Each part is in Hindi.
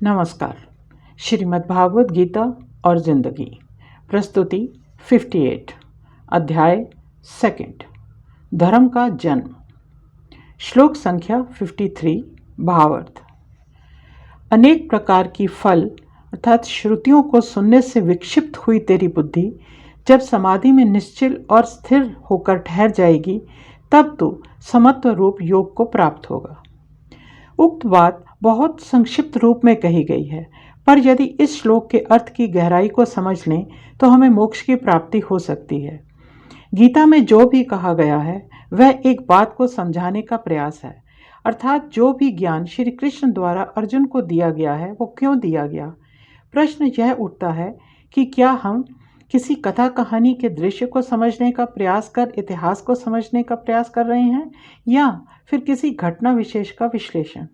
नमस्कार। श्रीमद् भागवत गीता और जिंदगी, प्रस्तुति 58, अध्याय 2, धर्म का जन्म। श्लोक संख्या 53। भावार्थ। अनेक प्रकार की फल अर्थात श्रुतियों को सुनने से विक्षिप्त हुई तेरी बुद्धि जब समाधि में निश्चल और स्थिर होकर ठहर जाएगी, तब तू समत्व रूप योग को प्राप्त होगा। उक्त बात बहुत संक्षिप्त रूप में कही गई है, पर यदि इस श्लोक के अर्थ की गहराई को समझ लें तो हमें मोक्ष की प्राप्ति हो सकती है। गीता में जो भी कहा गया है वह एक बात को समझाने का प्रयास है, अर्थात जो भी ज्ञान श्री कृष्ण द्वारा अर्जुन को दिया गया है वो क्यों दिया गया। प्रश्न यह उठता है कि क्या हम किसी कथा कहानी के दृश्य को समझने का प्रयास कर इतिहास को समझने का प्रयास कर रहे हैं, या फिर किसी घटना विशेष का विश्लेषण।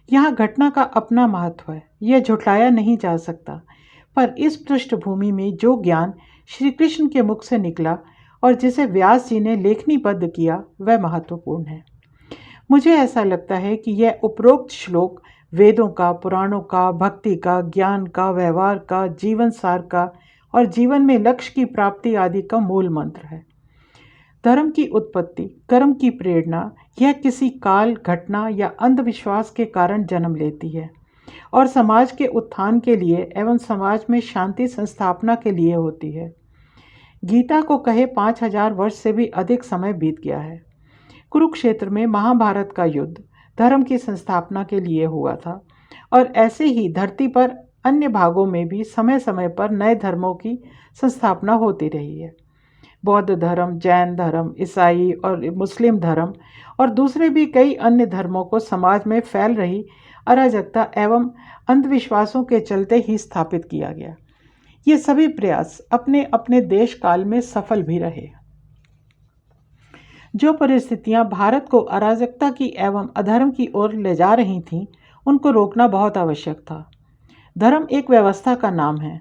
यहाँ घटना का अपना महत्व है, यह झुठलाया नहीं जा सकता, पर इस पृष्ठभूमि में जो ज्ञान श्री कृष्ण के मुख से निकला और जिसे व्यास जी ने लेखनीबद्ध किया वह महत्वपूर्ण है। मुझे ऐसा लगता है कि यह उपरोक्त श्लोक वेदों का, पुराणों का, भक्ति का, ज्ञान का, व्यवहार का, जीवन सार का और जीवन में लक्ष्य की प्राप्ति आदि का मूल मंत्र है। धर्म की उत्पत्ति, कर्म की प्रेरणा यह किसी काल, घटना या अंधविश्वास के कारण जन्म लेती है और समाज के उत्थान के लिए एवं समाज में शांति संस्थापना के लिए होती है। गीता को कहे 5000 वर्ष से भी अधिक समय बीत गया है। कुरुक्षेत्र में महाभारत का युद्ध धर्म की संस्थापना के लिए हुआ था और ऐसे ही धरती पर अन्य भागों में भी समय समय पर नए धर्मों की संस्थापना होती रही है। बौद्ध धर्म, जैन धर्म, ईसाई और मुस्लिम धर्म और दूसरे भी कई अन्य धर्मों को समाज में फैल रही अराजकता एवं अंधविश्वासों के चलते ही स्थापित किया गया। ये सभी प्रयास अपने अपने देश काल में सफल भी रहे। जो परिस्थितियां भारत को अराजकता की एवं अधर्म की ओर ले जा रही थीं, उनको रोकना बहुत आवश्यक था। धर्म एक व्यवस्था का नाम है,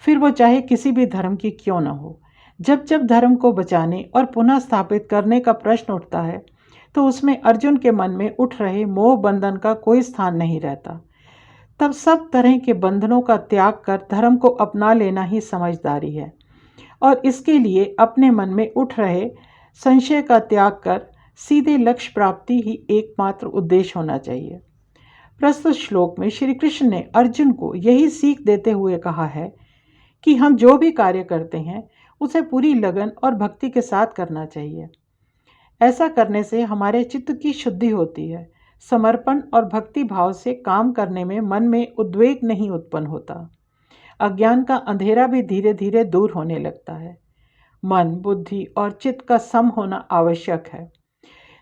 फिर वो चाहे किसी भी धर्म की क्यों न हो। जब जब धर्म को बचाने और पुनः स्थापित करने का प्रश्न उठता है तो उसमें अर्जुन के मन में उठ रहे मोह बंधन का कोई स्थान नहीं रहता। तब सब तरह के बंधनों का त्याग कर धर्म को अपना लेना ही समझदारी है और इसके लिए अपने मन में उठ रहे संशय का त्याग कर सीधे लक्ष्य प्राप्ति ही एकमात्र उद्देश्य होना चाहिए। प्रस्तुत श्लोक में श्री कृष्ण ने अर्जुन को यही सीख देते हुए कहा है कि हम जो भी कार्य करते हैं उसे पूरी लगन और भक्ति के साथ करना चाहिए। ऐसा करने से हमारे चित्त की शुद्धि होती है। समर्पण और भक्ति भाव से काम करने में मन में उद्वेग नहीं उत्पन्न होता। अज्ञान का अंधेरा भी धीरे धीरे दूर होने लगता है। मन, बुद्धि और चित्त का सम होना आवश्यक है।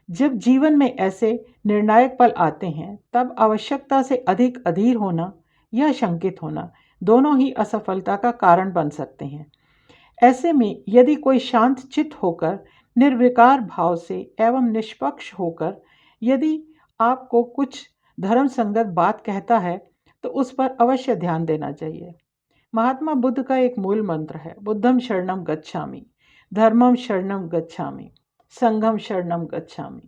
जब जीवन में ऐसे निर्णायक पल आते हैं तब आवश्यकता से अधिक अधीर होना या शंकित होना दोनों ही असफलता का कारण बन सकते हैं। ऐसे में यदि कोई शांत चित्त होकर निर्विकार भाव से एवं निष्पक्ष होकर यदि आपको कुछ धर्म संगत बात कहता है तो उस पर अवश्य ध्यान देना चाहिए। महात्मा बुद्ध का एक मूल मंत्र है, बुद्धम शरणम गच्छामि, धर्मम शरणम गच्छामि, संघम शरणम गच्छामि।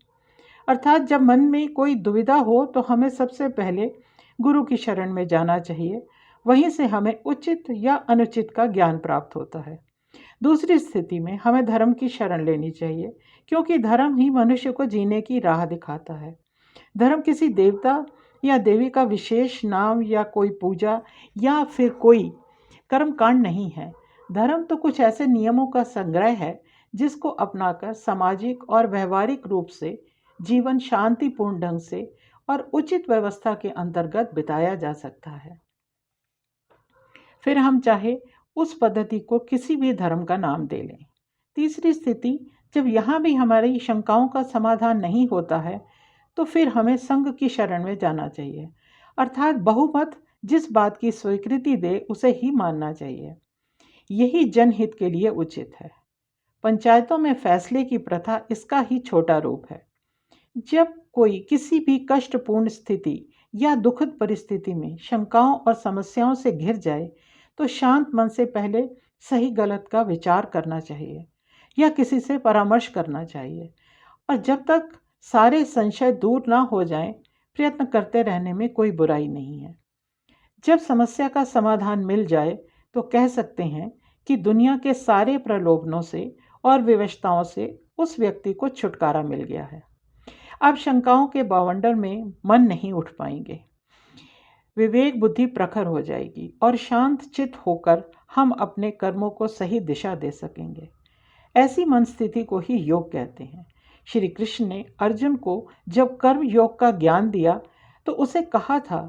अर्थात जब मन में कोई दुविधा हो तो हमें सबसे पहले गुरु की शरण में जाना चाहिए, वहीं से हमें उचित या अनुचित का ज्ञान प्राप्त होता है। दूसरी स्थिति में हमें धर्म की शरण लेनी चाहिए, क्योंकि धर्म ही मनुष्य को जीने की राह दिखाता है। धर्म किसी देवता या देवी का विशेष नाम या कोई पूजा या फिर कोई कर्मकांड नहीं है। धर्म तो कुछ ऐसे नियमों का संग्रह है जिसको अपनाकर सामाजिक और व्यवहारिक रूप से जीवन शांतिपूर्ण ढंग से और उचित व्यवस्था के अंतर्गत बिताया जा सकता है। फिर हम चाहे उस पद्धति को किसी भी धर्म का नाम दे लें। तीसरी स्थिति, जब यहाँ भी हमारी शंकाओं का समाधान नहीं होता है तो फिर हमें संघ की शरण में जाना चाहिए, अर्थात बहुमत जिस बात की स्वीकृति दे उसे ही मानना चाहिए। यही जनहित के लिए उचित है। पंचायतों में फैसले की प्रथा इसका ही छोटा रूप है। जब कोई किसी भी कष्टपूर्ण स्थिति या दुखद परिस्थिति में शंकाओं और समस्याओं से घिर जाए तो शांत मन से पहले सही गलत का विचार करना चाहिए या किसी से परामर्श करना चाहिए, और जब तक सारे संशय दूर ना हो जाएं, प्रयत्न करते रहने में कोई बुराई नहीं है। जब समस्या का समाधान मिल जाए तो कह सकते हैं कि दुनिया के सारे प्रलोभनों से और विवशताओं से उस व्यक्ति को छुटकारा मिल गया है। अब शंकाओं के बवंडर में मन नहीं उठ पाएंगे। विवेक बुद्धि प्रखर हो जाएगी और शांत चित्त होकर हम अपने कर्मों को सही दिशा दे सकेंगे। ऐसी मन स्थिति को ही योग कहते हैं। श्री कृष्ण ने अर्जुन को जब कर्म योग का ज्ञान दिया तो उसे कहा था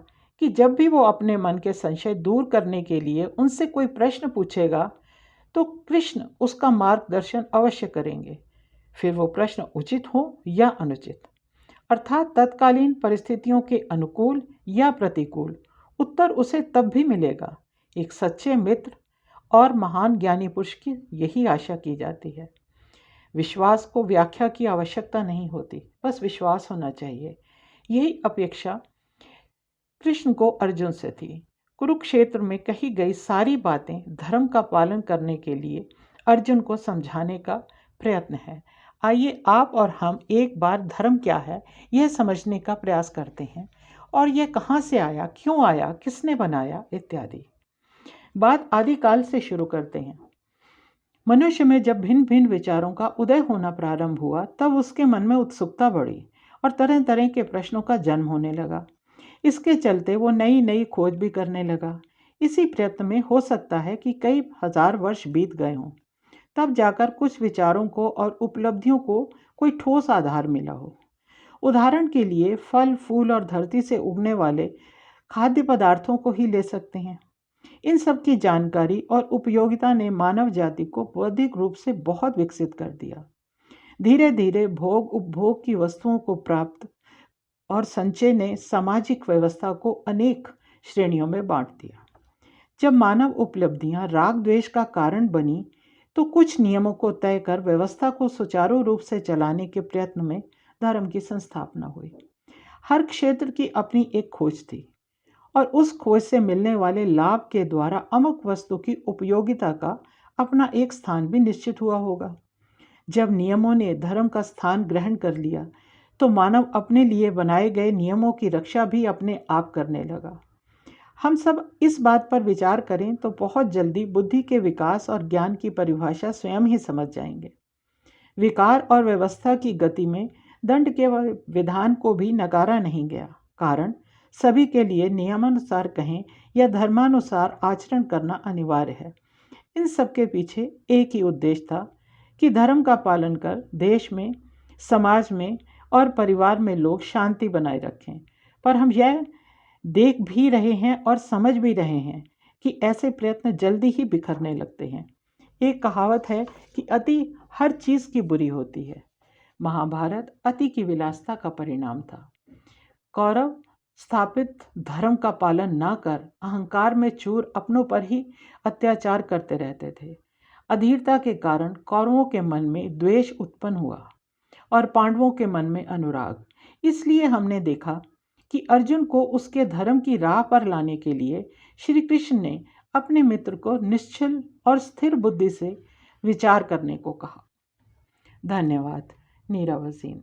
कि जब भी वो अपने मन के संशय दूर करने के लिए उनसे कोई प्रश्न पूछेगा तो कृष्ण उसका मार्गदर्शन अवश्य करेंगे, फिर वो प्रश्न उचित हो या अनुचित, अर्थात तत्कालीन परिस्थितियों के अनुकूल या प्रतिकूल उत्तर उसे तब भी मिलेगा। एक सच्चे मित्र और महान ज्ञानी पुरुष की यही आशा की जाती है। विश्वास को व्याख्या की आवश्यकता नहीं होती, बस विश्वास होना चाहिए। यही अपेक्षा कृष्ण को अर्जुन से थी। कुरुक्षेत्र में कही गई सारी बातें धर्म का पालन करने के लिए अर्जुन को समझाने का प्रयत्न है। आइए आप और हम एक बार धर्म क्या है यह समझने का प्रयास करते हैं और यह कहाँ से आया, क्यों आया, किसने बनाया इत्यादि। बात आदिकाल से शुरू करते हैं। मनुष्य में जब भिन्न भिन्न विचारों का उदय होना प्रारंभ हुआ तब उसके मन में उत्सुकता बढ़ी और तरह तरह के प्रश्नों का जन्म होने लगा। इसके चलते वो नई नई खोज भी करने लगा। इसी प्रयत्न में हो सकता है कि कई हजार वर्ष बीत गए हों, तब जाकर कुछ विचारों को और उपलब्धियों को कोई ठोस आधार मिला हो। उदाहरण के लिए फल फूल और धरती से उगने वाले खाद्य पदार्थों को ही ले सकते हैं। इन सब की जानकारी और उपयोगिता ने मानव जाति को बौद्धिक रूप से बहुत विकसित कर दिया। धीरे धीरे भोग उपभोग की वस्तुओं को प्राप्त और संचय ने सामाजिक व्यवस्था को अनेक श्रेणियों में बांट दिया। जब मानव उपलब्धियां राग द्वेष का कारण बनी तो कुछ नियमों को तय कर व्यवस्था को सुचारू रूप से चलाने के प्रयत्न में धर्म की संस्थापना हुई। हर क्षेत्र की अपनी एक खोज थी और उस खोज से मिलने वाले लाभ के द्वारा अमुक वस्तु की उपयोगिता का अपना एक स्थान भी निश्चित हुआ होगा। जब नियमों ने धर्म का स्थान ग्रहण कर लिया तो मानव अपने लिए बनाए गए नियमों की रक्षा भी अपने आप करने लगा। हम सब इस बात पर विचार करें तो बहुत जल्दी बुद्धि के विकास और ज्ञान की परिभाषा स्वयं ही समझ जाएंगे। विकार और व्यवस्था की गति में दंड के विधान को भी नकारा नहीं गया, कारण सभी के लिए नियमानुसार कहें या धर्मानुसार आचरण करना अनिवार्य है। इन सब के पीछे एक ही उद्देश्य था कि धर्म का पालन कर देश में, समाज में और परिवार में लोग शांति बनाए रखें। पर हम यह देख भी रहे हैं और समझ भी रहे हैं कि ऐसे प्रयत्न जल्दी ही बिखरने लगते हैं। एक कहावत है कि अति हर चीज की बुरी होती है। महाभारत अति की विलासता का परिणाम था। कौरव स्थापित धर्म का पालन न कर अहंकार में चूर अपनों पर ही अत्याचार करते रहते थे। अधीरता के कारण कौरवों के मन में द्वेष उत्पन्न हुआ और पांडवों के मन में अनुराग। इसलिए हमने देखा कि अर्जुन को उसके धर्म की राह पर लाने के लिए श्री कृष्ण ने अपने मित्र को निश्चल और स्थिर बुद्धि से विचार करने को कहा। धन्यवाद। नीरा वसीम।